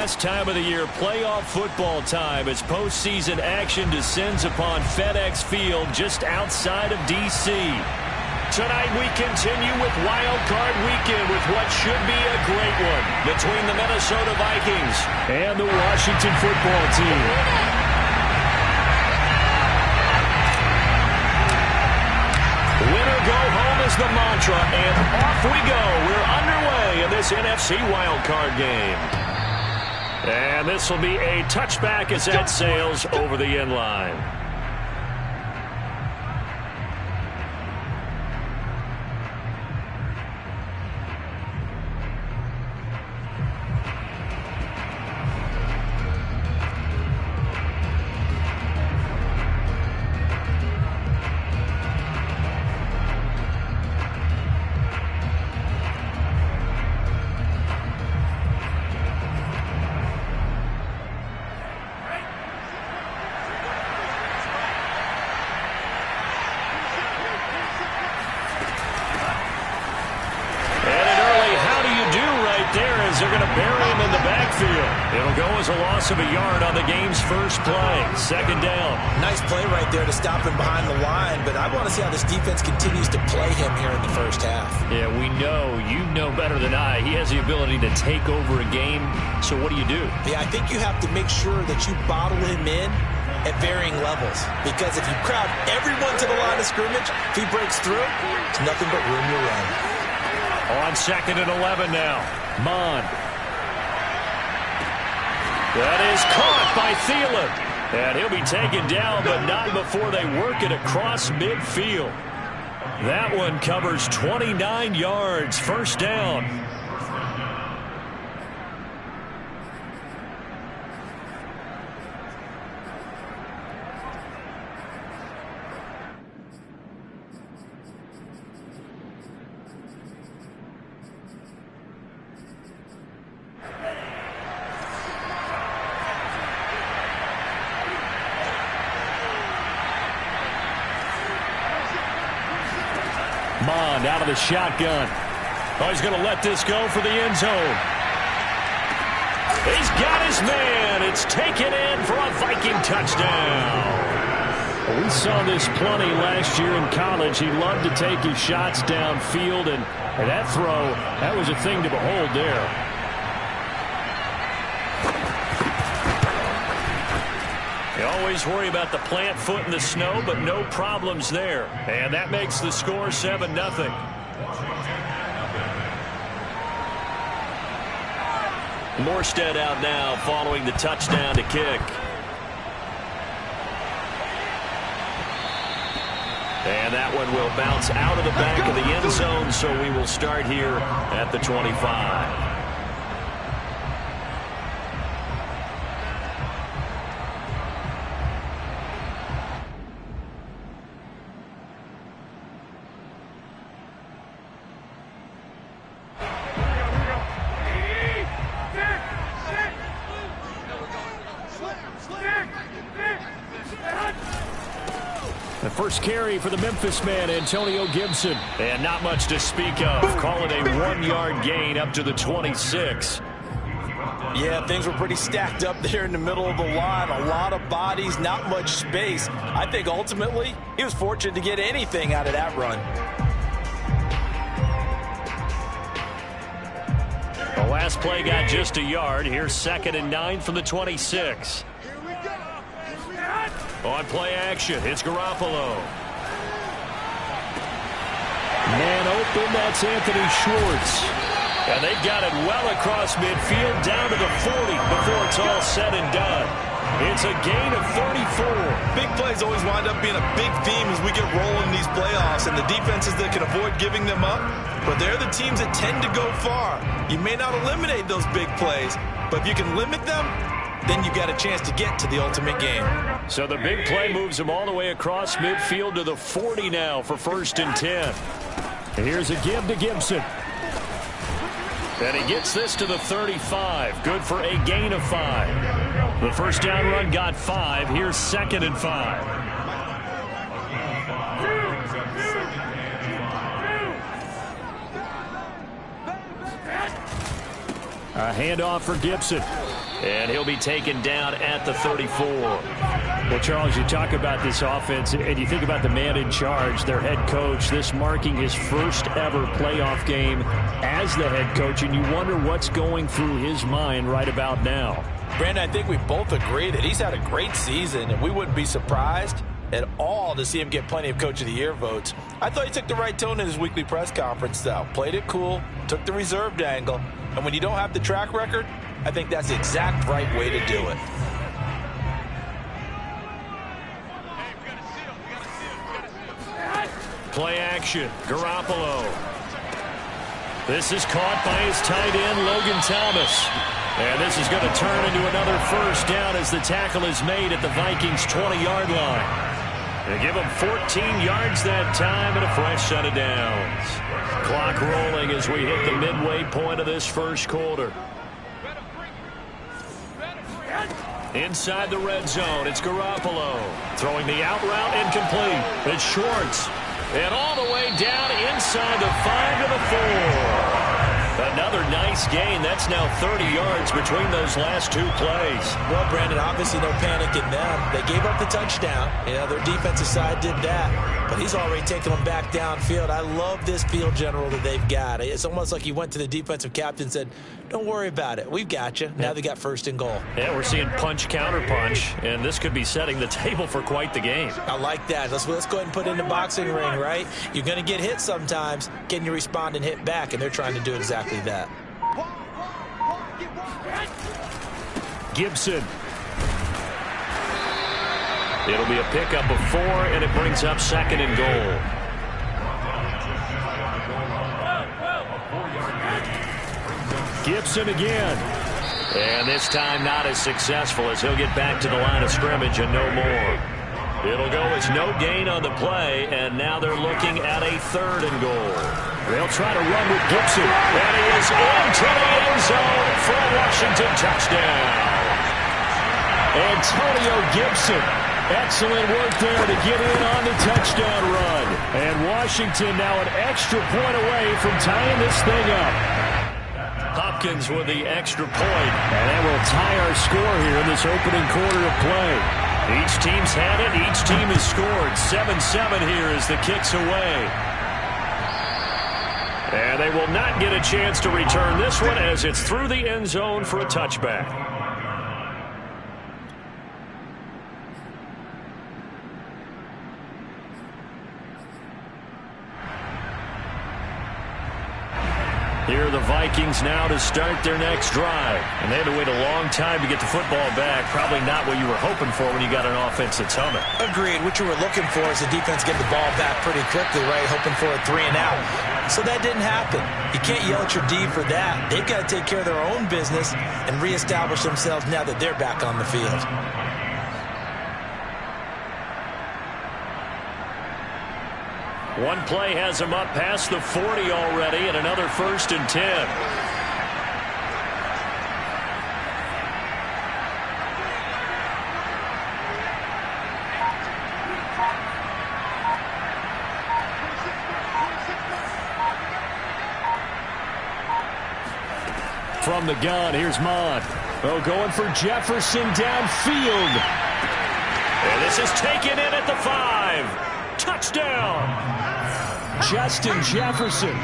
best time of the year, playoff football time, as postseason action descends upon FedEx Field just outside of D.C. Tonight we continue with Wild Card Weekend with what should be a great one between the Minnesota Vikings and the Washington Football Team. Winner go home is the mantra, and off we go. We're underway in this NFC Wild Card game. And this will be a touchback as that sails over the end line. They're going to bury him in the backfield. It'll go as a loss of a yard on the game's first play. Second down. Nice play right there to stop him behind the line, but I want to see how this defense continues to play him here in the first half. Yeah, we know. You know better than I. He has the ability to take over a game, so what do you do? Yeah, I think you have to make sure that you bottle him in at varying levels, because if you crowd everyone to the line of scrimmage, if he breaks through, it's nothing but room to run. On 2nd and 11 now. Mon. That is caught by Thielen. And he'll be taken down, but not before they work it across midfield. That one covers 29 yards. First down. Mond out of the shotgun. Oh, he's going to let this go for the end zone. He's got his man. It's taken in for a Viking touchdown. Well, we saw this plenty last year in college. He loved to take his shots downfield, and that throw, that was a thing to behold there. You always worry about the plant foot in the snow, but no problems there. And that makes the score 7-0. Morstead out now following the touchdown to kick. And that one will bounce out of the back of the end zone, so we will start here at the 25. The first carry for the Memphis man, Antonio Gibson. And not much to speak of. Call it a 1-yard gain up to the 26. Yeah, things were pretty stacked up there in the middle of the line. A lot of bodies, not much space. I think ultimately he was fortunate to get anything out of that run. The last play got just a yard. Here's 2nd and 9 from the 26. On play action, it's Garoppolo. Man open, that's Anthony Schwartz. And they've got it well across midfield, down to the 40 before it's all said and done. It's a gain of 34. Big plays always wind up being a big theme as we get rolling in these playoffs, and the defenses that can avoid giving them up, but they're the teams that tend to go far. You may not eliminate those big plays, but if you can limit them, then you've got a chance to get to the ultimate game. So the big play moves him all the way across midfield to the 40 now for 1st and 10. Here's a give to Gibson. And he gets this to the 35. Good for a gain of 5. The first down run got 5. Here's 2nd and 5. A handoff for Gibson. And he'll be taken down at the 34. Well, Charles, you talk about this offense, and you think about the man in charge, their head coach, this marking his first ever playoff game as the head coach, and you wonder what's going through his mind right about now. Brandon, I think we both agree that he's had a great season, and we wouldn't be surprised at all to see him get plenty of Coach of the Year votes. I thought he took the right tone in his weekly press conference, though. Played it cool, took the reserved angle, and when you don't have the track record, I think that's the exact right way to do it. Play action, Garoppolo. This is caught by his tight end, Logan Thomas. And this is going to turn into another first down as the tackle is made at the Vikings' 20-yard line. They give him 14 yards that time and a fresh set of downs. Clock rolling as we hit the midway point of this first quarter. Inside the red zone, it's Garoppolo. Throwing the out route incomplete. It's Schwartz. And all the way down inside the 5 to the 4. Another nice gain. That's now 30 yards between those last two plays. Well, Brandon, obviously no panic in them. They gave up the touchdown. Their defensive side did that. But he's already taken them back downfield. I love this field general that they've got. It's almost like he went to the defensive captain and said, don't worry about it. We've got you. Now they got first and goal. Yeah, we're seeing punch, counter punch, and this could be setting the table for quite the game. I like that. Let's go ahead and put it in the boxing ring, right? You're going to get hit sometimes. Can you respond and hit back? And they're trying to do exactly that. Gibson. It'll be a pickup of 4, and it brings up second and goal. Gibson again. And this time not as successful as he'll get back to the line of scrimmage and no more. It'll go as no gain on the play, and now they're looking at a third and goal. They'll try to run with Gibson. And he is into the end zone for a Washington touchdown. Antonio Gibson. Excellent work there to get in on the touchdown run. And Washington now an extra point away from tying this thing up. Hopkins with the extra point. And that will tie our score here in this opening quarter of play. Each team's had it. Each team has scored. 7-7 here as the kick's away. And they will not get a chance to return this one as it's through the end zone for a touchback. Here are the Vikings now to start their next drive. And they had to wait a long time to get the football back. Probably not what you were hoping for when you got an offense that's humming. Agreed. What you were looking for is the defense get the ball back pretty quickly, right? Hoping for a 3 and out. So that didn't happen. You can't yell at your D for that. They've got to take care of their own business and reestablish themselves now that they're back on the field. One play has him up past the 40 already, and another 1st and 10. From the gun, here's Mond. Oh, going for Jefferson downfield. And this is taken in at the 5. Touchdown! Justin Jefferson.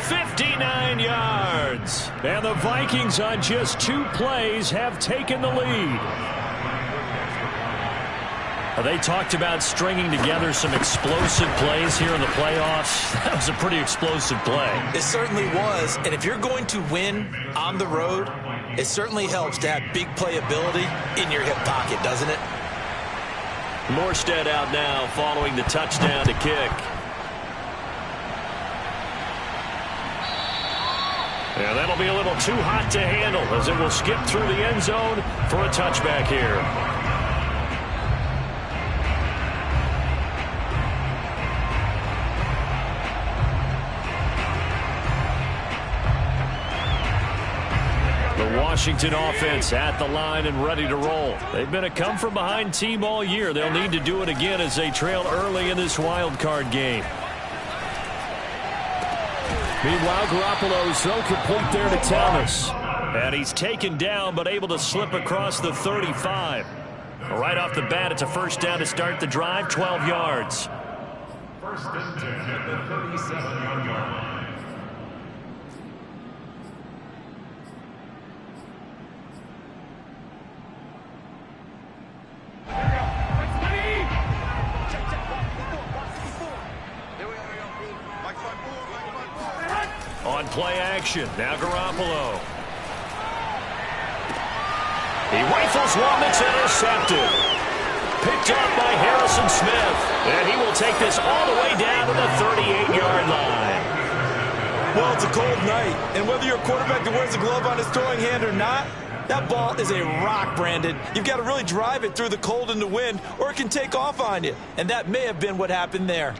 59 yards. And the Vikings on just 2 plays have taken the lead. They talked about stringing together some explosive plays here in the playoffs. That was a pretty explosive play. It certainly was. And if you're going to win on the road, it certainly helps to have big playability in your hip pocket, doesn't it? Morstead out now following the touchdown to kick. And that'll be a little too hot to handle as it will skip through the end zone for a touchback here. The Washington offense at the line and ready to roll. They've been a come-from-behind team all year. They'll need to do it again as they trail early in this wild card game. Meanwhile, Garoppolo's throw complete there to Thomas. And he's taken down but able to slip across the 35. Right off the bat, it's a first down to start the drive, 12 yards. First and 10 at the 37-yard line. On play action, now Garoppolo. He rifles one that's intercepted. Picked up by Harrison Smith. And he will take this all the way down to the 38-yard line. Well, it's a cold night, and whether you're a quarterback that wears a glove on his throwing hand or not, that ball is a rock, Brandon. You've got to really drive it through the cold and the wind, or it can take off on you. And that may have been what happened there.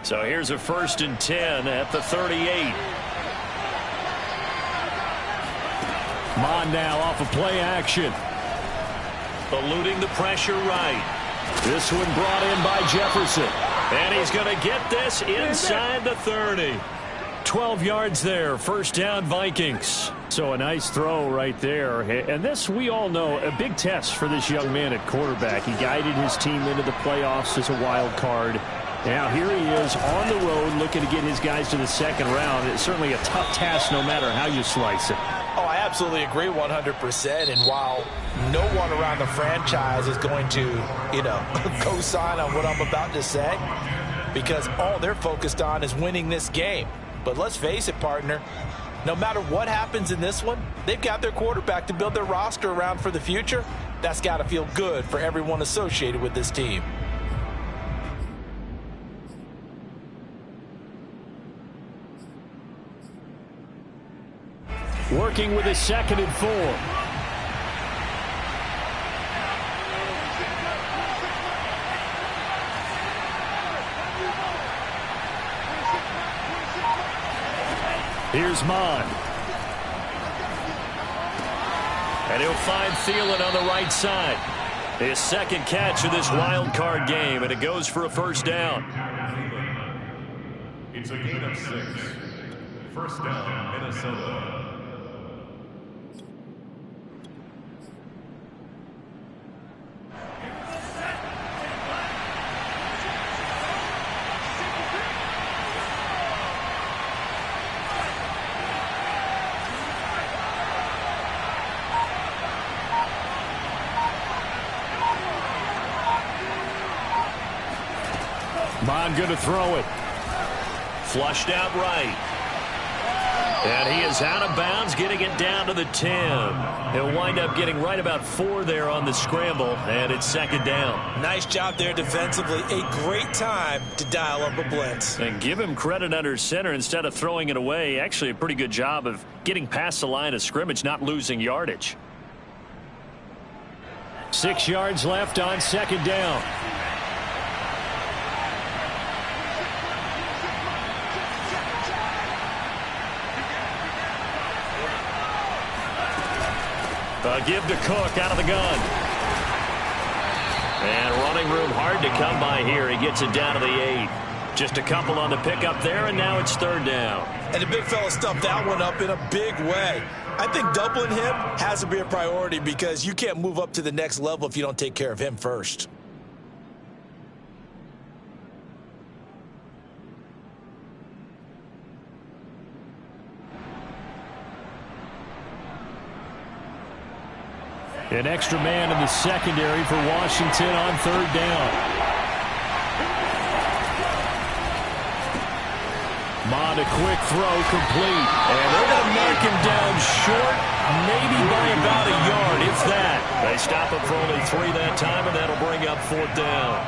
So here's a first and 10 at the 38. Mon now off of play action. Eluding the pressure right. This one brought in by Jefferson. And he's going to get this inside the 30. 12 yards there. First down, Vikings. So a nice throw right there. And this, we all know, a big test for this young man at quarterback. He guided his team into the playoffs as a wild card. Now here he is on the road looking to get his guys to the second round. It's certainly a tough task no matter how you slice it. Oh, I absolutely agree 100%. And while no one around the franchise is going to, co-sign on what I'm about to say, because all they're focused on is winning this game. But let's face it, partner, no matter what happens in this one, they've got their quarterback to build their roster around for the future. That's got to feel good for everyone associated with this team. Working with a 2nd and 4. Here's Mon. And he'll find Thielen on the right side. His second catch of this wild card game, and it goes for a first down. It's a gain of 6. First down, Minnesota. Mon going to throw it. Flushed out right. And he is out of bounds, getting it down to the 10. He'll wind up getting right about 4 there on the scramble, and it's second down. Nice job there defensively. A great time to dial up a blitz. And give him credit under center instead of throwing it away. Actually, a pretty good job of getting past the line of scrimmage, not losing yardage. 6 yards left on second down. Give to Cook out of the gun. And running room hard to come by here. He gets it down to the 8. Just a couple on the pickup there, and now it's third down. And the big fella stuffed that one up in a big way. I think doubling him has to be a priority because you can't move up to the next level if you don't take care of him first. An extra man in the secondary for Washington on third down. Mon, a quick throw, complete. And they're going to mark him down short, maybe by about a yard, if that. They stop him for only 3 that time, and that'll bring up fourth down.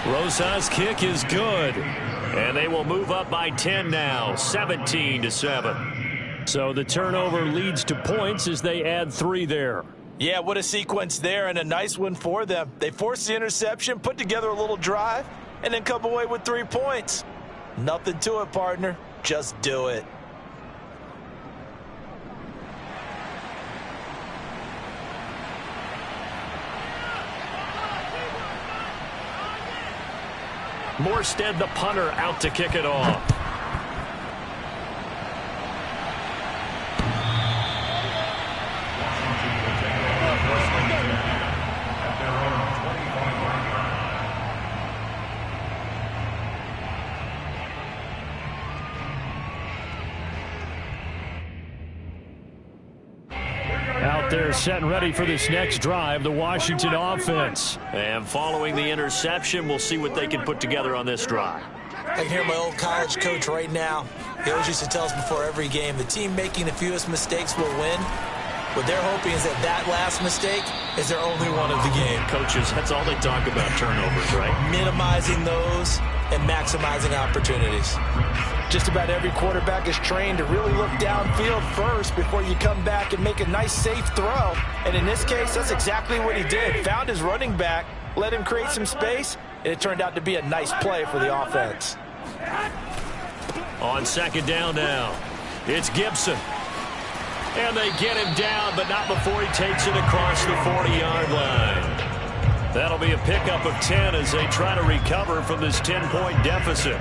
Rosa's kick is good. And they will move up by 10 now, 17-7. So the turnover leads to points as they add 3 there. Yeah, what a sequence there, and a nice one for them. They forced the interception, put together a little drive, and then come away with 3 points. Nothing to it, partner. Just do it. Morstead, the punter, out to kick it off. They're set and ready for this next drive, the Washington offense. And following the interception, we'll see what they can put together on this drive. I can hear my old college coach right now. He always used to tell us before every game, the team making the fewest mistakes will win. What they're hoping is that last mistake is their only one of the game. Coaches, that's all they talk about, turnovers, right? Minimizing those and maximizing opportunities. Just about every quarterback is trained to really look downfield first before you come back and make a nice, safe throw. And in this case, that's exactly what he did. Found his running back, let him create some space, and it turned out to be a nice play for the offense. On second down now, it's Gibson. And they get him down, but not before he takes it across the 40-yard line. That'll be a pickup of 10 as they try to recover from this 10-point deficit.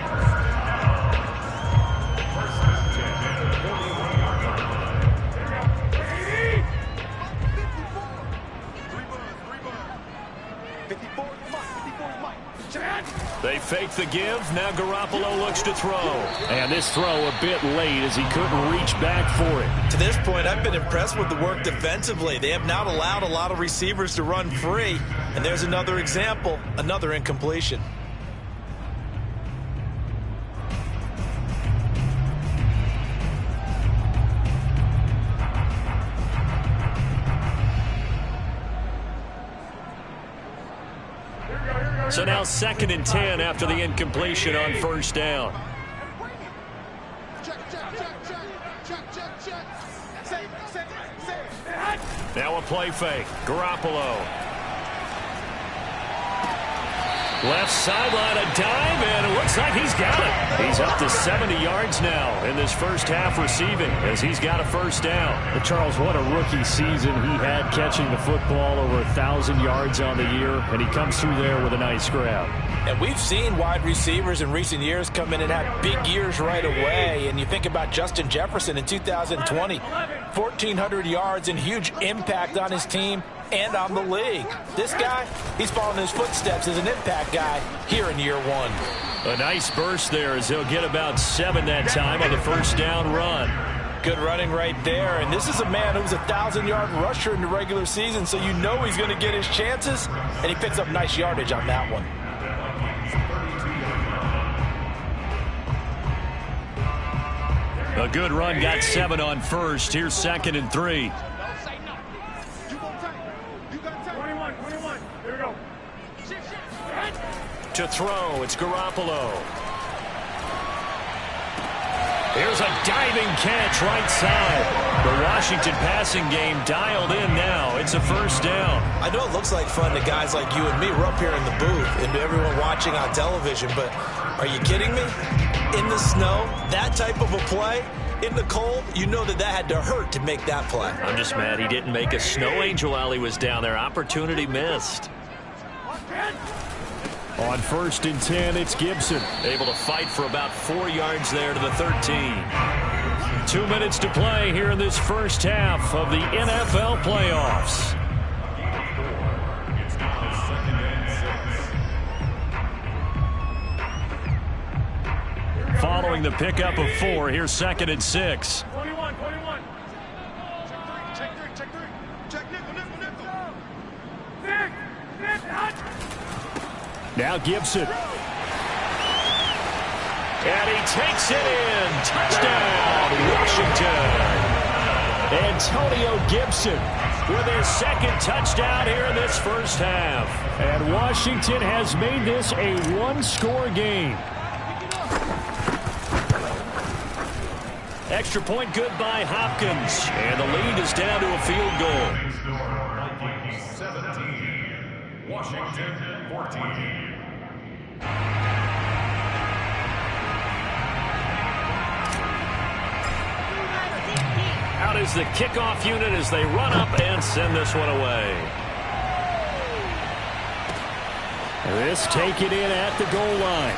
They fake the give. Now Garoppolo looks to throw. And this throw a bit late as he couldn't reach back for it. To this point, I've been impressed with the work defensively. They have not allowed a lot of receivers to run free. And there's another example, another incompletion. So now 2nd and 10 after the incompletion on first down. Now a play fake. Garoppolo. Left sideline, a dive, and it looks like he's got it. He's up to 70 yards now in this first half receiving as he's got a first down. But Charles, what a rookie season he had catching the football, over 1,000 yards on the year, and he comes through there with a nice grab. And we've seen wide receivers in recent years come in and have big years right away. And you think about Justin Jefferson in 2020, 1,400 yards and huge impact on his team and on the league. This guy, he's following his footsteps as an impact guy here in year one. A nice burst there as he'll get about 7 that time on the first down run. Good running right there. And this is a man who's a 1,000-yard rusher in the regular season, so you know he's going to get his chances, and he picks up nice yardage on that one. A good run, got 7 on first. Here's 2nd and 3. To throw, it's Garoppolo. Here's a diving catch right side. The Washington passing game dialed in now. It's a first down. I know it looks like fun to guys like you and me. We're up here in the booth and everyone watching on television, but are you kidding me? In the snow, that type of a play, in the cold, you know that had to hurt to make that play. I'm just mad he didn't make a snow angel while he was down there. Opportunity missed. On 1st and 10, it's Gibson. Able to fight for about 4 yards there to the 13. 2 minutes to play here in this first half of the NFL playoffs. Following the pickup of 4, here's 2nd and 6. Now Gibson. And he takes it in. Touchdown, Washington. Antonio Gibson with his 2nd touchdown here in this first half. And Washington has made this a one-score game. Extra point good by Hopkins. And the lead is down to a field goal. Vikings 17, Washington 14. Out is the kickoff unit as they run up and send this one away. This taken in at the goal line.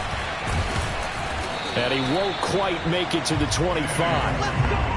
And he won't quite make it to the 25.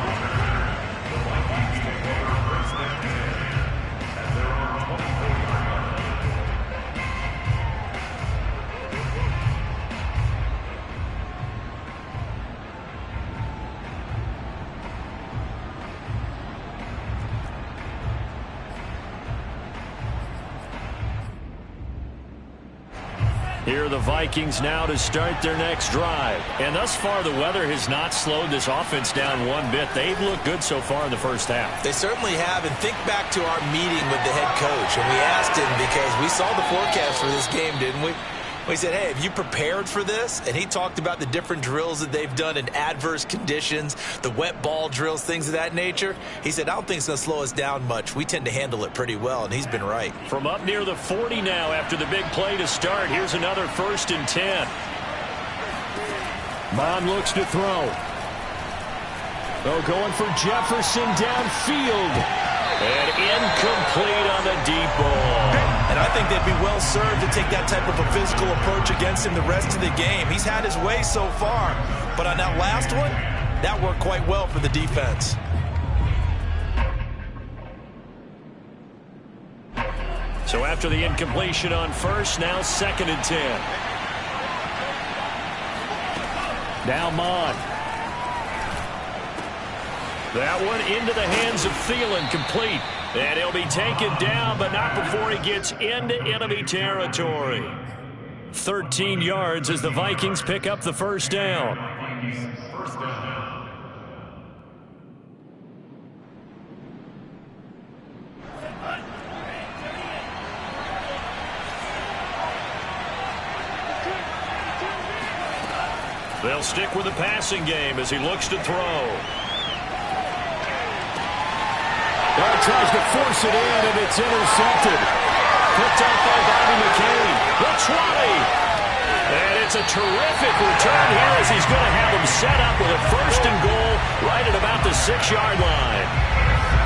Here are the Vikings now to start their next drive. And thus far, the weather has not slowed this offense down one bit. They've looked good so far in the first half. They certainly have. And think back to our meeting with the head coach. And we asked him, because we saw the forecast for this game, didn't we? We said, hey, have you prepared for this? And he talked about the different drills that they've done in adverse conditions, the wet ball drills, things of that nature. He said, I don't think it's going to slow us down much. We tend to handle it pretty well, and he's been right. From up near the 40 now after the big play to start, here's another 1st and 10. Mon looks to throw. Oh, going for Jefferson downfield. And incomplete on the deep ball. And I think they'd be well served to take that type of a physical approach against him the rest of the game. He's had his way so far, but on that last one, that worked quite well for the defense. So after the incompletion on first, now 2nd and 10. Now Mon. That one into the hands of Thielen, complete. And he'll be taken down, but not before he gets into enemy territory. 13 yards as the Vikings pick up the first down. First down. They'll stick with the passing game as he looks to throw. Tries to force it in, and it's intercepted. Picked up by Bobby McCain. The 20. And it's a terrific return here as he's going to have them set up with a 1st and goal right at about the 6-yard line.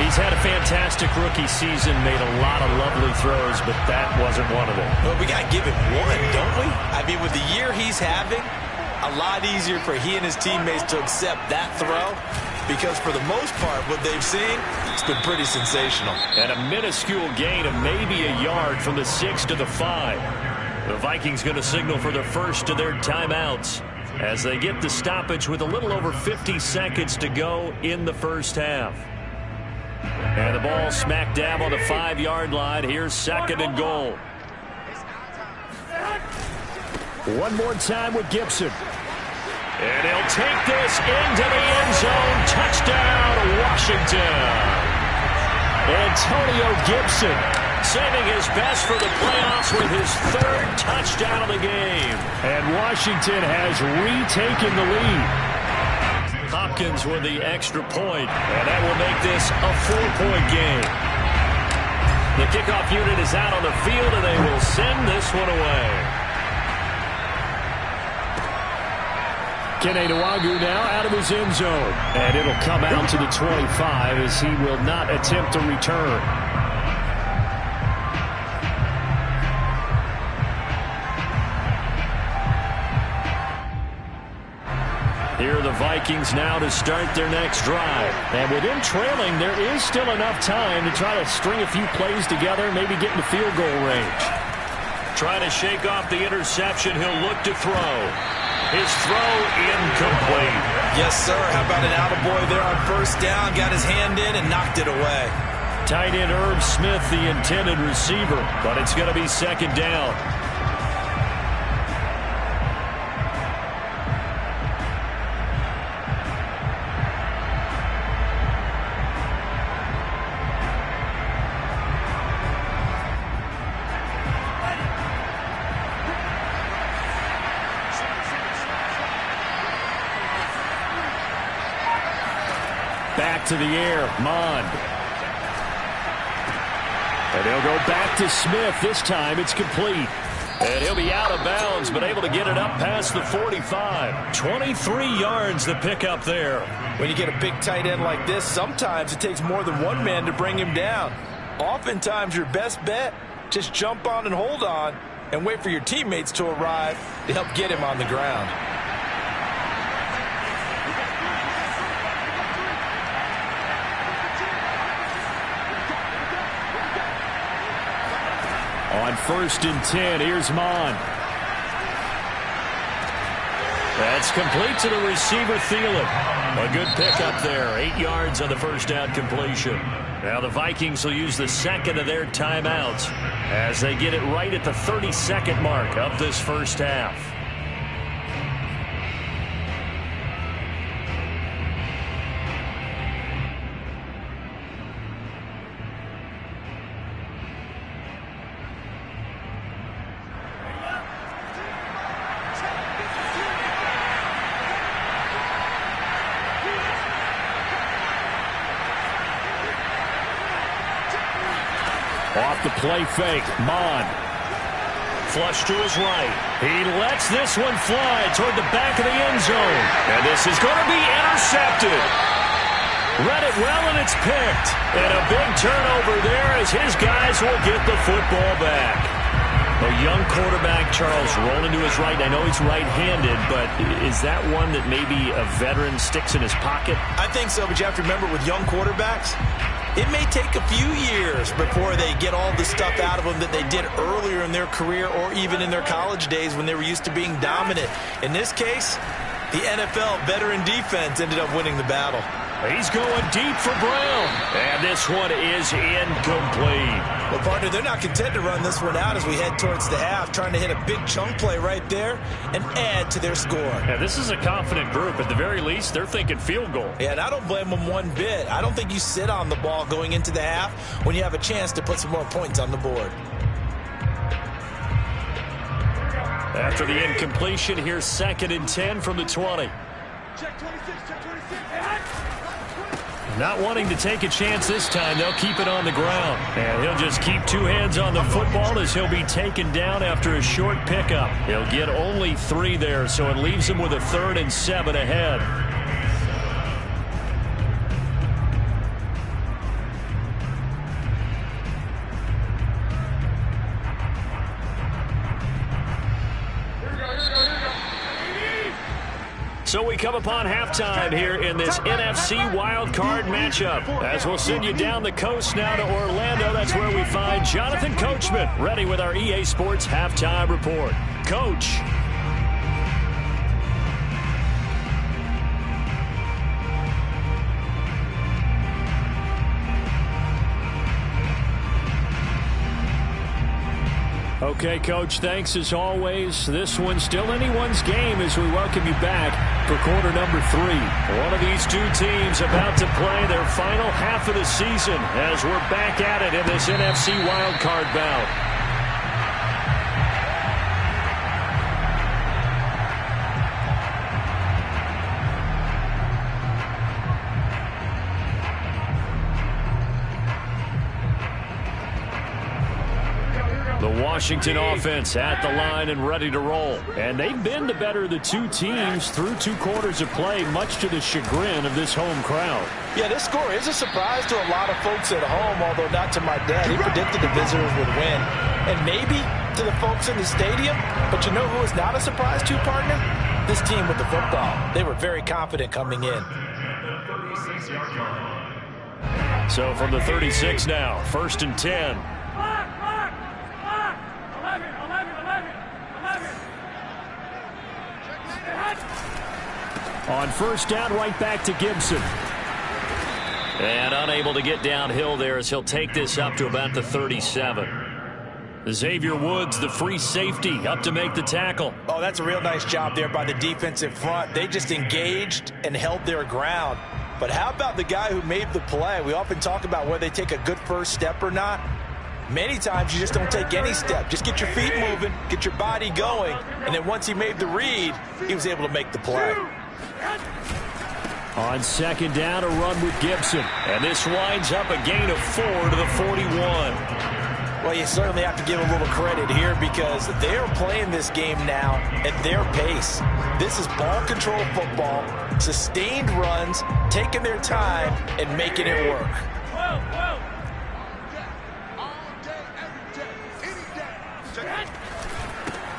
He's had a fantastic rookie season, made a lot of lovely throws, but that wasn't one of them. Well, we got to give him one, don't we? I mean, with the year he's having, a lot easier for he and his teammates to accept that throw, because for the most part, what they've seen, it's been pretty sensational. And a minuscule gain of maybe a yard from the 6 to the 5. The Vikings going to signal for the first of their timeouts as they get the stoppage with a little over 50 seconds to go in the first half. And the ball smack dab on the 5-yard line. Here's 2nd and goal. One more time with Gibson. And he'll take this into the end zone. Touchdown, Washington. Antonio Gibson saving his best for the playoffs with his 3rd touchdown of the game. And Washington has retaken the lead. Hopkins with the extra point, and that will make this a 4-point game. The kickoff unit is out on the field, and they will send this one away. Kene Nwangwu now out of his end zone. And it'll come out to the 25 as he will not attempt to return. Here are the Vikings now to start their next drive. And with him trailing, there is still enough time to try to string a few plays together, maybe get in the field goal range. Trying to shake off the interception, he'll look to throw. His throw incomplete. Yes, sir. How about an attaboy there on first down? Got his hand in and knocked it away. Tight end Herb Smith, the intended receiver, but it's going to be 2nd down. to the air. Mond. And they'll go back to Smith. This time it's complete. And he'll be out of bounds, but able to get it up past the 45. 23 yards to pick up there. When you get a big tight end like this, sometimes it takes more than one man to bring him down. Oftentimes your best bet, just jump on and hold on and wait for your teammates to arrive to help get him on the ground. On 1st and 10, here's Mond. That's complete to the receiver, Thielen. A good pickup there. 8 yards on the first down completion. Now the Vikings will use the second of their timeouts as they get it right at the 32nd mark of this first half. Off the play fake, Mond. Flush to his right. He lets this one fly toward the back of the end zone. And this is going to be intercepted. Read it well, and it's picked. And a big turnover there as his guys will get the football back. A young quarterback, Charles, rolling to his right. I know he's right-handed, but is that one that maybe a veteran sticks in his pocket? I think so, but you have to remember with young quarterbacks, it may take a few years before they get all the stuff out of them that they did earlier in their career or even in their college days when they were used to being dominant. In this case, the NFL veteran defense ended up winning the battle. He's going deep for Brown. And this one is incomplete. Well, partner, they're not content to run this one out as we head towards the half, trying to hit a big chunk play right there and add to their score. Yeah, this is a confident group. At the very least, they're thinking field goal. Yeah, and I don't blame them one bit. I don't think you sit on the ball going into the half when you have a chance to put some more points on the board. After the incompletion, here's 2nd and 10 from the 20. Check 26, check 26. Not wanting to take a chance this time, they'll keep it on the ground. And he'll just keep two hands on the football as he'll be taken down after a short pickup. He'll get only 3 there, so it leaves him with a 3rd and 7 ahead. So we come upon halftime here in this NFC wildcard matchup. As we'll send you down the coast now to Orlando, that's where we find Jonathan Coachman, ready with our EA Sports Halftime Report. Coach. Okay, Coach, thanks as always. This one's still anyone's game as we welcome you back for quarter number 3. One of these two teams about to play their final half of the season as we're back at it in this NFC wildcard bout. Washington offense at the line and ready to roll. And they've been the better of the two teams through 2 quarters of play, much to the chagrin of this home crowd. Yeah, this score is a surprise to a lot of folks at home, although not to my dad. He predicted the visitors would win. And maybe to the folks in the stadium. But you know who is not a surprise to, partner? This team with the football. They were very confident coming in. So from the 36 now, 1st and 10. On 1st down, right back to Gibson. And unable to get downhill there as he'll take this up to about the 37. Xavier Woods, the free safety, up to make the tackle. Oh, that's a real nice job there by the defensive front. They just engaged and held their ground. But how about the guy who made the play? We often talk about whether they take a good first step or not. Many times you just don't take any step. Just get your feet moving, get your body going, and then once he made the read, he was able to make the play. On second down, a run with Gibson. And this winds up a gain of 4 to the 41. Well, you certainly have to give a little credit here because they're playing this game now at their pace. This is ball control football, sustained runs, taking their time, and making it work.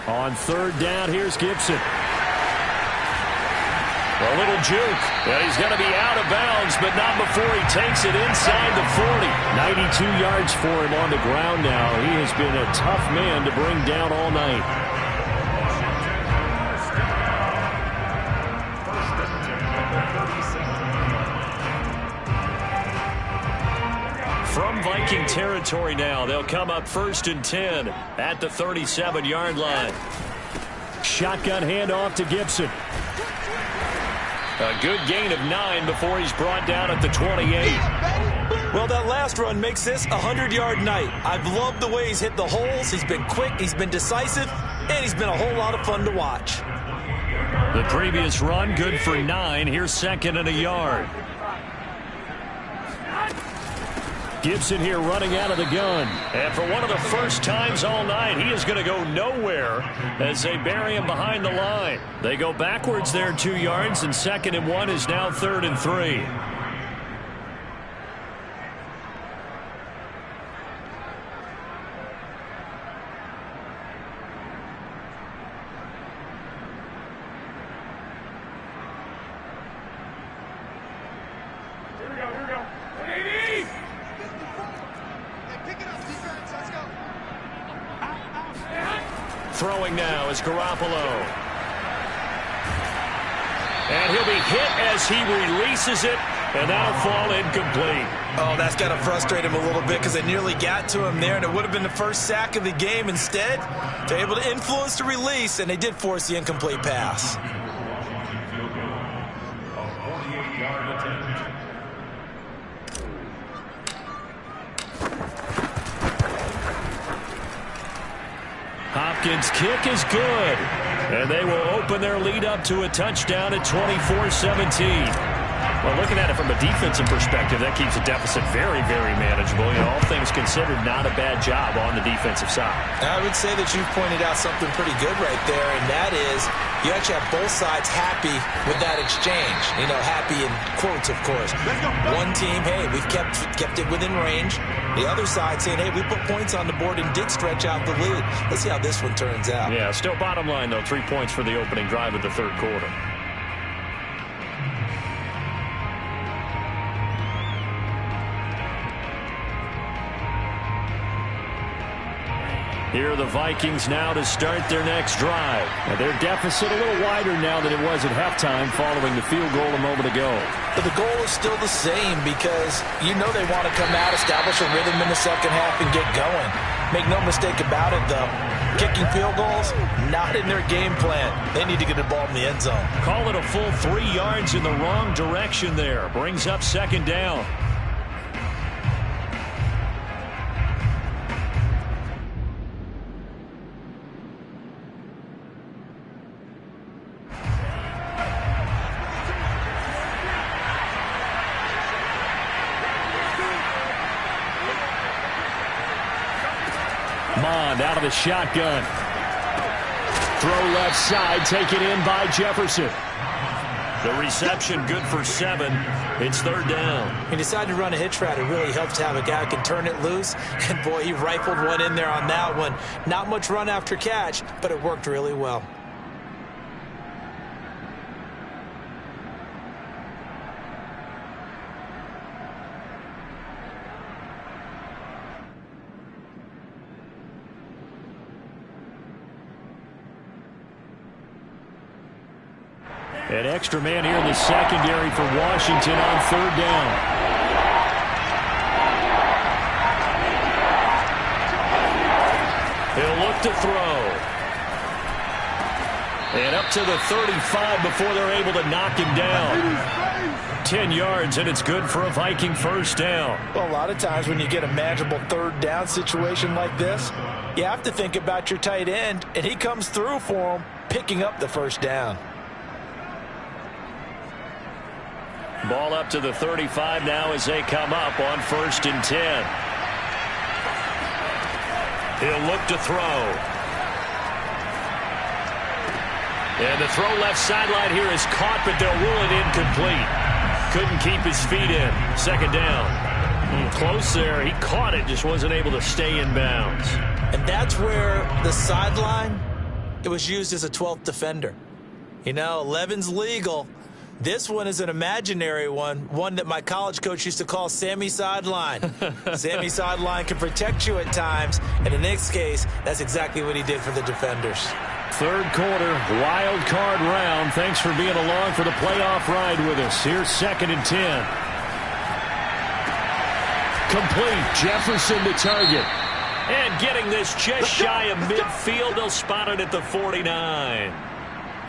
On third down, here's Gibson. A little juke, and he's going to be out of bounds, but not before he takes it inside the 40. 92 yards for him on the ground now. He has been a tough man to bring down all night. From Viking territory now, they'll come up 1st and 10 at the 37-yard line. Shotgun handoff to Gibson. A good gain of 9 before he's brought down at the 28. Well, that last run makes this a 100-yard night. I've loved the way he's hit the holes. He's been quick, he's been decisive, and he's been a whole lot of fun to watch. The previous run, good for 9. Here's 2nd and a yard. Gibson here running out of the gun. And for one of the first times all night, he is going to go nowhere as they bury him behind the line. They go backwards there 2 yards, and 2nd and 1 is now 3rd and 3. Throwing now is Garoppolo. And he'll be hit as he releases it, and that'll fall incomplete. Oh, that's got to frustrate him a little bit because they nearly got to him there, and it would have been the first sack of the game. Instead, they're able to influence the release, and they did force the incomplete pass. Hopkins' kick is good, and they will open their lead up to a touchdown at 24-17. Well, looking at it from a defensive perspective, that keeps the deficit very, very manageable. You know, all things considered, not a bad job on the defensive side. I would say that you've pointed out something pretty good right there, and that is you actually have both sides happy with that exchange. You know, happy in quotes, of course. One team, hey, we've kept it within range. The other side saying, hey, we put points on the board and did stretch out the lead. Let's see how this one turns out. Yeah, still bottom line, though, 3 points for the opening drive of the third quarter. Here are the Vikings now to start their next drive. Now their deficit a little wider now than it was at halftime following the field goal a moment ago. But the goal is still the same because you know they want to come out, establish a rhythm in the second half, and get going. Make no mistake about it, though. Kicking field goals, not in their game plan. They need to get the ball in the end zone. Call it a full 3 yards in the wrong direction there. Brings up 2nd down. Mond out of the shotgun. Throw left side, taken in by Jefferson. The reception good for 7. It's 3rd down. He decided to run a hitch route. It really helps to have a guy who can turn it loose. And, boy, he rifled one in there on that one. Not much run after catch, but it worked really well. An extra man here in the secondary for Washington on 3rd down. He'll look to throw. And up to the 35 before they're able to knock him down. 10 yards, and it's good for a Viking 1st down. Well, a lot of times when you get a manageable 3rd down situation like this, you have to think about your tight end, and he comes through for him, picking up the 1st down. Ball up to the 35 now as they come up on 1st and 10. He'll look to throw. And the throw left sideline here is caught, but they'll rule it incomplete. Couldn't keep his feet in. 2nd down. Close there. He caught it, just wasn't able to stay in bounds. And that's where the sideline, it was used as a 12th defender. You know, 11's legal. This one is an imaginary one that my college coach used to call Sammy Sideline. Sammy Sideline can protect you at times, and in this case, that's exactly what he did for the defenders. 3rd quarter, wild card round. Thanks for being along for the playoff ride with us. Here's 2nd and 10. Complete. Jefferson to target. And getting this just shy of midfield, they'll spot it at the 49.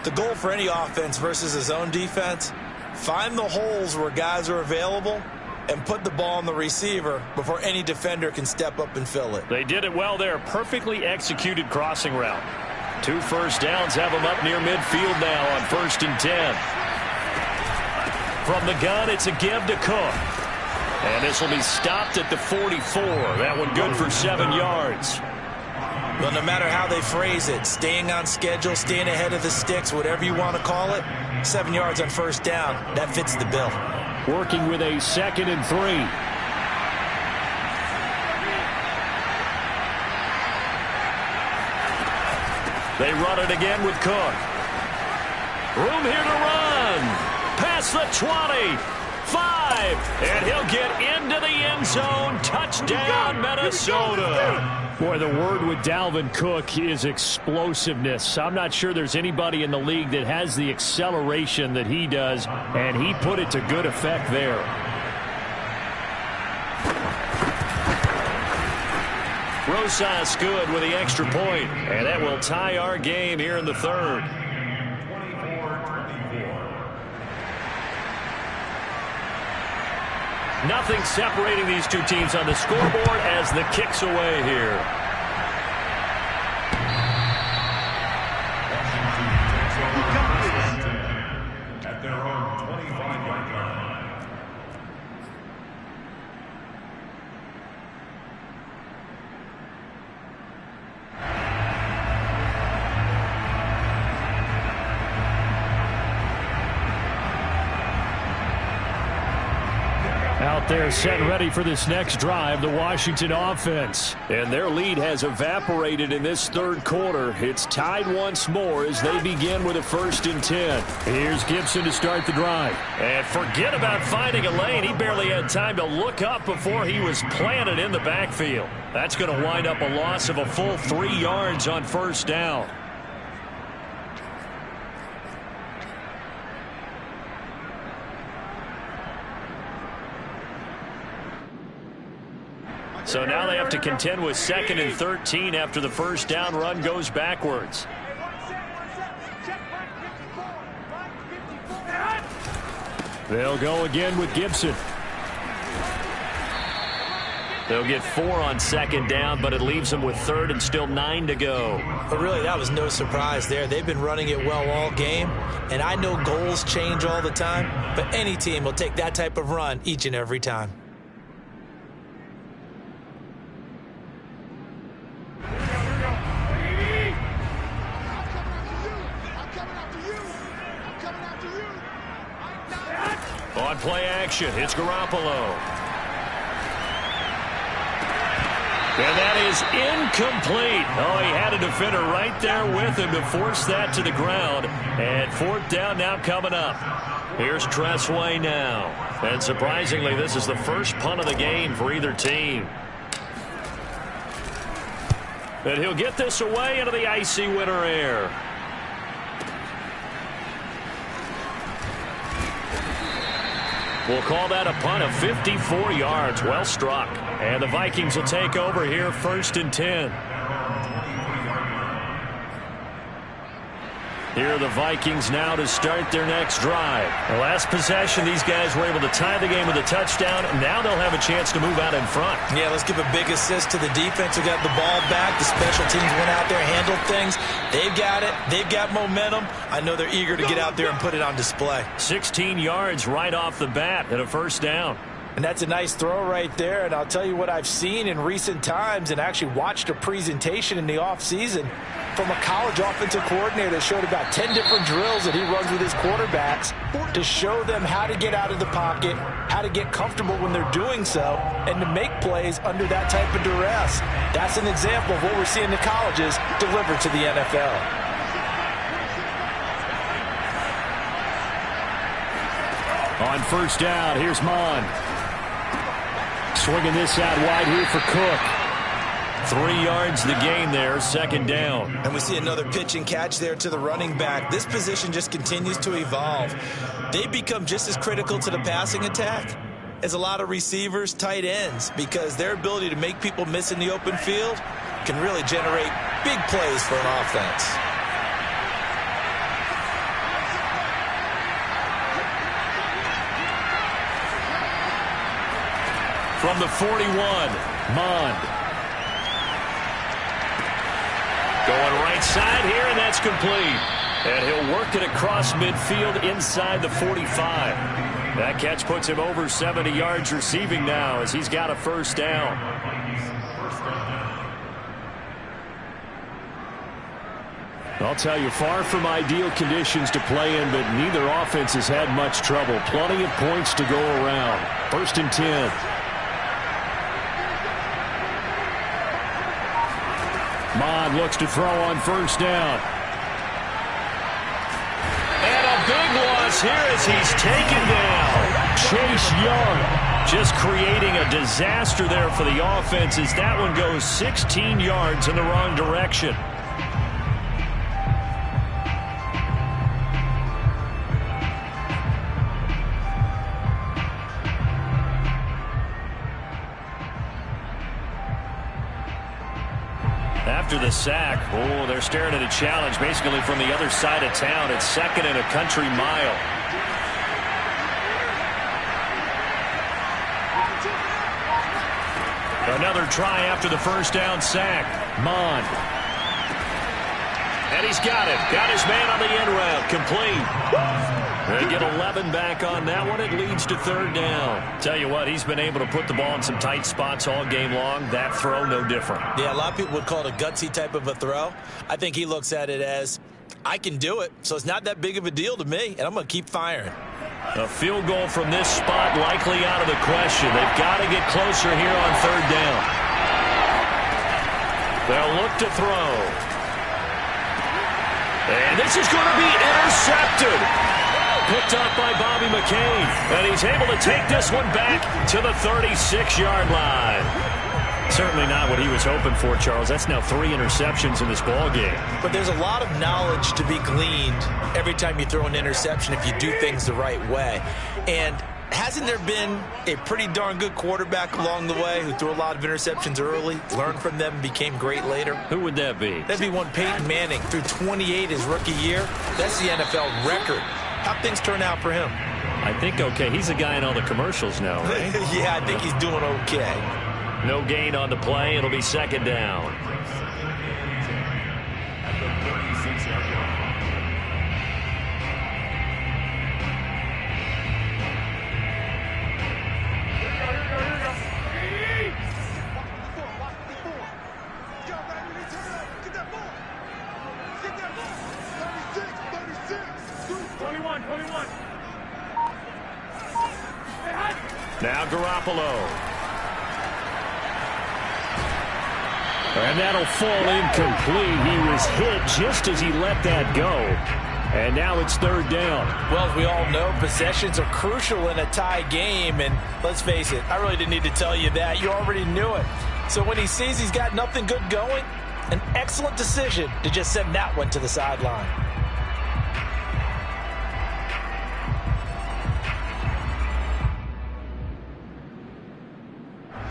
The goal for any offense versus his own defense, find the holes where guys are available and put the ball on the receiver before any defender can step up and fill it. They did it well there. Perfectly executed crossing route. 2 first downs have them up near midfield now on 1st and 10. From the gun, it's a give to Cook. And this will be stopped at the 44. That one good for 7 yards. Well, no matter how they phrase it, staying on schedule, staying ahead of the sticks, whatever you want to call it, 7 yards on 1st down, that fits the bill. Working with a 2nd and 3. They run it again with Cook. Room here to run. Past the 20. 5. And he'll get into the end zone. Touchdown, Minnesota. Boy, the word with Dalvin Cook is explosiveness. I'm not sure there's anybody in the league that has the acceleration that he does, and he put it to good effect there. Rosas good with the extra point, and that will tie our game here in the 3rd. Nothing separating these two teams on the scoreboard as the kick's away here. At their own 25-yard line. Out there set ready for this next drive, the Washington offense. And their lead has evaporated in this 3rd quarter. It's tied once more as they begin with a 1st and 10. Here's Gibson to start the drive. And forget about finding a lane. He barely had time to look up before he was planted in the backfield. That's going to wind up a loss of a full 3 yards on 1st down. So now they have to contend with 2nd and 13 after the 1st down run goes backwards. They'll go again with Gibson. They'll get 4 on 2nd down, but it leaves them with 3rd and still 9 to go. But really, that was no surprise there. They've been running it well all game, and I know goals change all the time, but any team will take that type of run each and every time. On play action, it's Garoppolo. And that is incomplete. Oh, he had a defender right there with him to force that to the ground. And 4th down now coming up. Here's Tressway now. And surprisingly, this is the first punt of the game for either team. And he'll get this away into the icy winter air. We'll call that a punt of 54 yards. Well struck. And the Vikings will take over here 1st and 10. Here are the Vikings now to start their next drive. The last possession, these guys were able to tie the game with a touchdown. Now they'll have a chance to move out in front. Yeah, let's give a big assist to the defense who got the ball back. The special teams went out there, handled things. They've got it. They've got momentum. I know they're eager to get out there and put it on display. 16 yards right off the bat and a first down. And that's a nice throw right there. And I'll tell you what I've seen in recent times and actually watched a presentation in the offseason from a college offensive coordinator that showed about 10 different drills that he runs with his quarterbacks to show them how to get out of the pocket, how to get comfortable when they're doing so, and to make plays under that type of duress. That's an example of what we're seeing the colleges deliver to the NFL. On first down, here's Mon. Swinging this out wide here for Cook. 3 yards the gain there, second down. And we see another pitch and catch there to the running back. This position just continues to evolve. They become just as critical to the passing attack as a lot of receivers, tight ends, because their ability to make people miss in the open field can really generate big plays for an offense. From the 41, Mond. Going right side here, and that's complete. And he'll work it across midfield inside the 45. That catch puts him over 70 yards receiving now as he's got a first down. I'll tell you, far from ideal conditions to play in, but neither offense has had much trouble. Plenty of points to go around. First and 10. Mond looks to throw on first down. And a big loss here as he's taken down. Chase Young just creating a disaster there for the offense as that one goes 16 yards in the wrong direction. After the sack, oh, they're staring at a challenge basically from the other side of town. It's second and a country mile. Another try after the first down sack. Mond. And he's got it. Got his man on the end route. Complete. They get 11 back on that one. It leads to third down. Tell you what, he's been able to put the ball in some tight spots all game long. That throw, no different. Yeah, a lot of people would call it a gutsy type of a throw. I think he looks at it as, I can do it, so it's not that big of a deal to me, and I'm going to keep firing. A field goal from this spot likely out of the question. They've got to get closer here on third down. They'll look to throw. And this is going to be intercepted. Picked up by Bobby McCain. And he's able to take this one back to the 36-yard line. Certainly not what he was hoping for, Charles. That's now 3 interceptions in this ball game. But there's a lot of knowledge to be gleaned every time you throw an interception if you do things the right way. And hasn't there been a pretty darn good quarterback along the way who threw a lot of interceptions early, learned from them, and became great later? Who would that be? That'd be one Peyton Manning. Threw 28 his rookie year. That's the NFL record. How'd things turn out for him? I think okay. He's a guy in all the commercials now, right? Yeah, I think he's doing okay. No gain on the play. It'll be second down. Now Garoppolo. And that'll fall incomplete. He was hit just as he let that go. And now it's third down. Well, as we all know, possessions are crucial in a tie game. And let's face it, I really didn't need to tell you that. You already knew it. So when he sees he's got nothing good going, an excellent decision to just send that one to the sideline.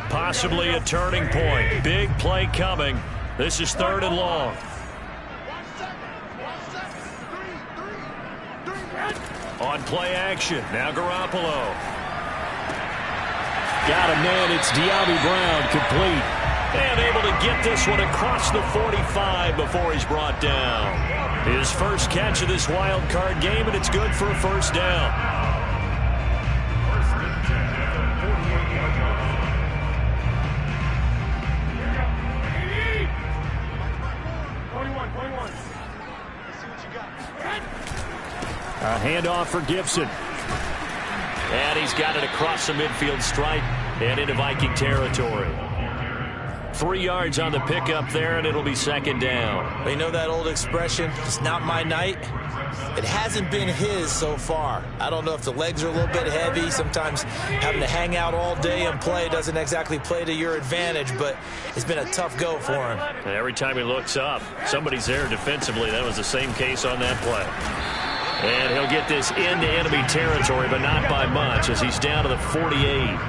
Possibly a turning point. Big play coming. This is third and long. On play action, now Garoppolo. Got a man, it's De'Ami Brown, complete. And able to get this one across the 45 before he's brought down. His first catch of this wild card game, and it's good for a first down. First and 10 at the 48-yard line. A handoff for Gibson. And he's got it across the midfield stripe and into Viking territory. 3 yards on the pickup there, and it'll be second down. You know that old expression, it's not my night? It hasn't been his so far. I don't know if the legs are a little bit heavy. Sometimes having to hang out all day and play doesn't exactly play to your advantage, but it's been a tough go for him. And every time he looks up, somebody's there defensively. That was the same case on that play. And he'll get this into enemy territory, but not by much, as he's down to the 48.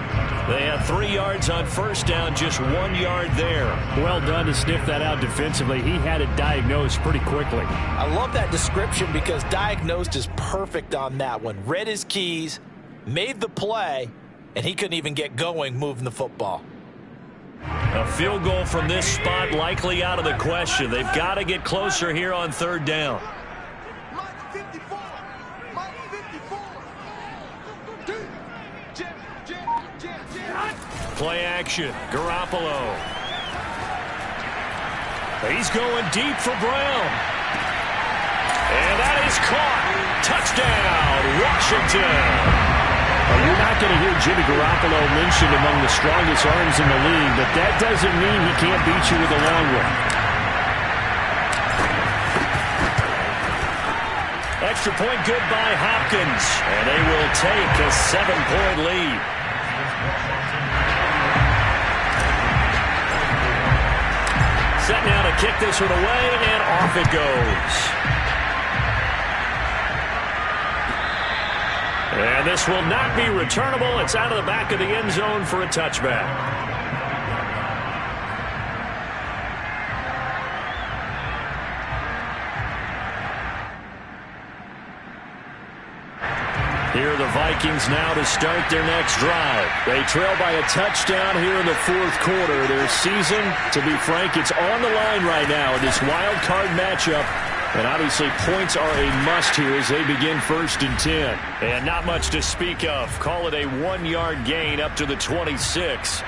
They have 3 yards on first down, just 1 yard there. Well done to sniff that out defensively. He had it diagnosed pretty quickly. I love that description because diagnosed is perfect on that one. Read his keys, made the play, and he couldn't even get going moving the football. A field goal from this spot likely out of the question. They've got to get closer here on third down. Play action, Garoppolo. He's going deep for Brown. And that is caught. Touchdown, Washington. Well, you're not going to hear Jimmy Garoppolo mentioned among the strongest arms in the league, but that doesn't mean he can't beat you with a long one. Extra point good by Hopkins. And they will take a 7-point lead. Set now to kick this one away, and off it goes. And this will not be returnable. It's out of the back of the end zone for a touchback. Here are the Vikings now to start their next drive. They trail by a touchdown here in the fourth quarter. Their season, to be frank, it's on the line right now in this wild card matchup. And obviously points are a must here as they begin first and 10. And not much to speak of. Call it a 1-yard gain up to the 26.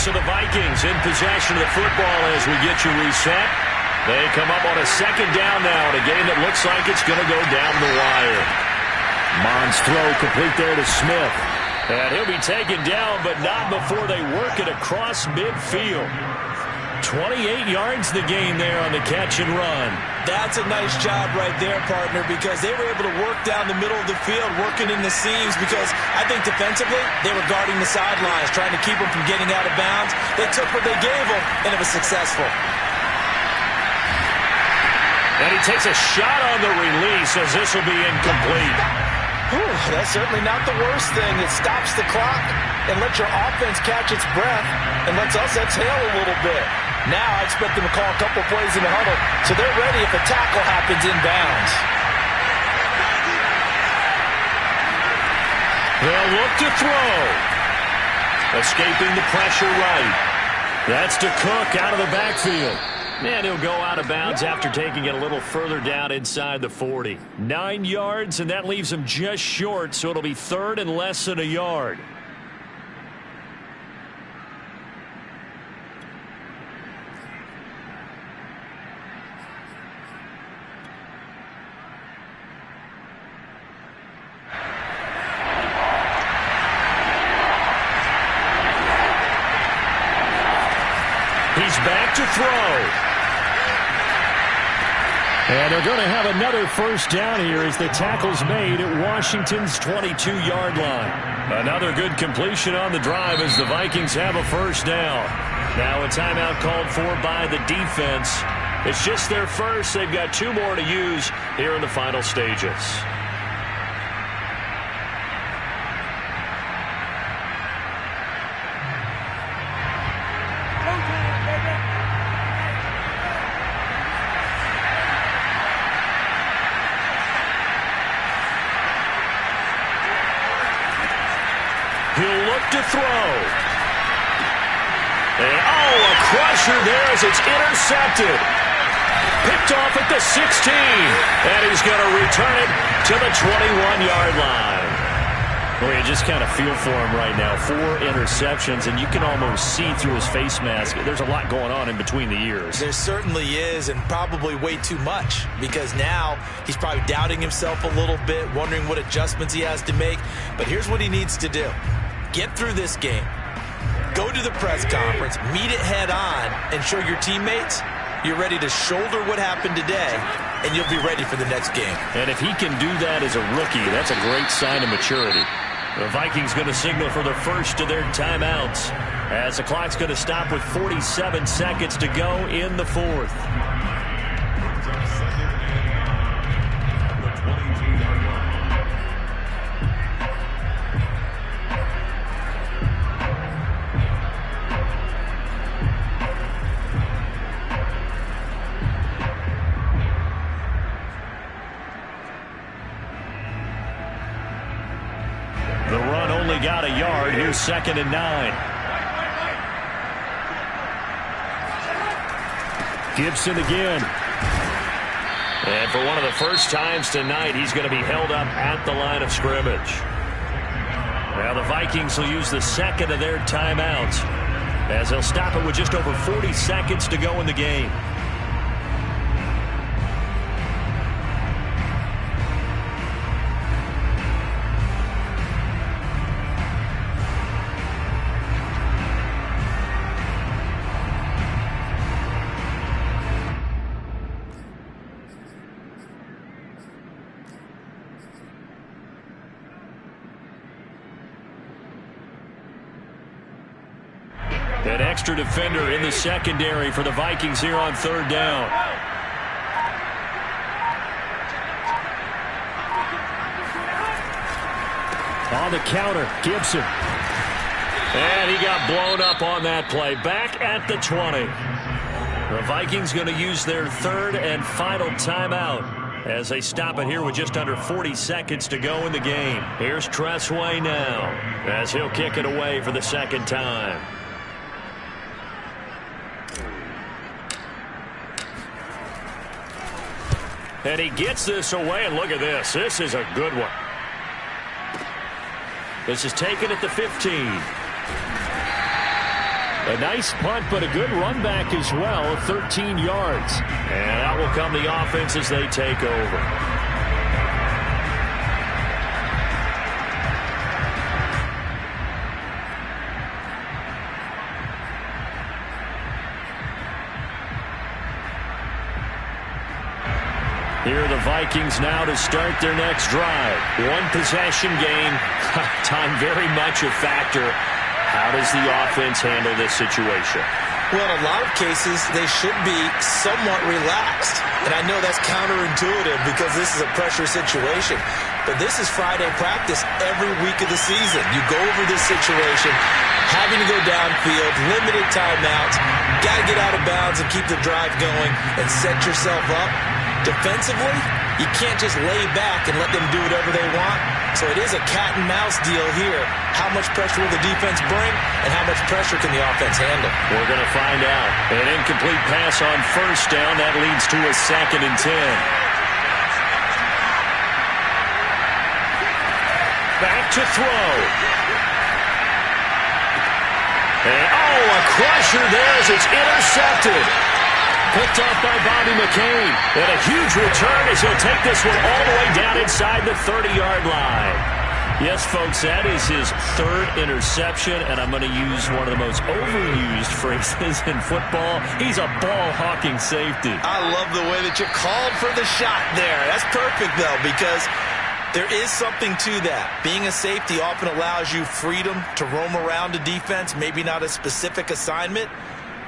So the Vikings in possession of the football as we get you reset. They come up on a second down now in a game that looks like it's going to go down the wire. Mond's throw complete there to Smith. And he'll be taken down, but not before they work it across midfield. 28 yards the gain there on the catch and run. That's a nice job right there, partner, because they were able to work down the middle of the field, working in the seams, because I think defensively they were guarding the sidelines, trying to keep them from getting out of bounds. They took what they gave them, and it was successful. And he takes a shot on the release as this will be incomplete. Whew, that's certainly not the worst thing. It stops the clock and lets your offense catch its breath and lets us exhale a little bit. Now I expect them to call a couple plays in the huddle, so they're ready if a tackle happens inbounds. They'll look to throw. Escaping the pressure right. That's to Cook out of the backfield. And he'll go out of bounds after taking it a little further down inside the 40. 9 yards, and that leaves him just short, so it'll be third and less than a yard. He's back to throw. And they're going to have another first down here as the tackle's made at Washington's 22-yard line. Another good completion on the drive as the Vikings have a first down. Now a timeout called for by the defense. It's just their first. They've got 2 more to use here in the final stages. look to throw. And, a crusher there as it's intercepted. Picked off at the 16. And he's going to return it to the 21-yard line. Well, you just kind of feel for him right now. 4 interceptions, and you can almost see through his face mask. There's a lot going on in between the ears. There certainly is, and probably way too much, because now he's probably doubting himself a little bit, wondering what adjustments he has to make. But here's what he needs to do. Get through this game. Go to the press conference, meet it head on, and show your teammates you're ready to shoulder what happened today, and you'll be ready for the next game. And if he can do that as a rookie, that's a great sign of maturity. The Vikings going to signal for the first of their timeouts as the clock's going to stop with 47 seconds to go in the fourth. The run only got a yard. Here's 2nd and 9. Gibson again. And for one of the first times tonight, he's going to be held up at the line of scrimmage. Now the Vikings will use the second of their timeouts as they'll stop it with just over 40 seconds to go in the game. An extra defender in the secondary for the Vikings here on 3rd down. On the counter, Gibson. And he got blown up on that play. Back at the 20. The Vikings going to use their 3rd and final timeout as they stop it here with just under 40 seconds to go in the game. Here's Tressway now as he'll kick it away for the 2nd time. And he gets this away, and look at this. This is a good one. This is taken at the 15. A nice punt, but a good run back as well, 13 yards. And out will come the offense as they take over. Here are the Vikings now to start their next drive. 1-possession game. Time very much a factor. How does the offense handle this situation? Well, in a lot of cases, they should be somewhat relaxed. And I know that's counterintuitive because this is a pressure situation. But this is Friday practice every week of the season. You go over this situation, having to go downfield, limited timeouts, got to get out of bounds and keep the drive going and set yourself up. Defensively, you can't just lay back and let them do whatever they want. So it is a cat and mouse deal here. How much pressure will the defense bring, and how much pressure can the offense handle? We're going to find out. An incomplete pass on 1st down. That leads to a 2nd and 10. Back to throw. And, a crusher there as it's intercepted. Picked off by Bobby McCain. And a huge return as he'll take this one all the way down inside the 30-yard line. Yes, folks, that is his 3rd interception, and I'm going to use one of the most overused phrases in football. He's a ball-hawking safety. I love the way that you called for the shot there. That's perfect, though, because there is something to that. Being a safety often allows you freedom to roam around a defense, maybe not a specific assignment.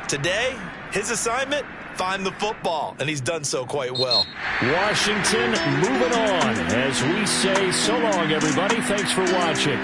Today, his assignment, find the football, and he's done so quite well. Washington moving on as we say so long, everybody. Thanks for watching.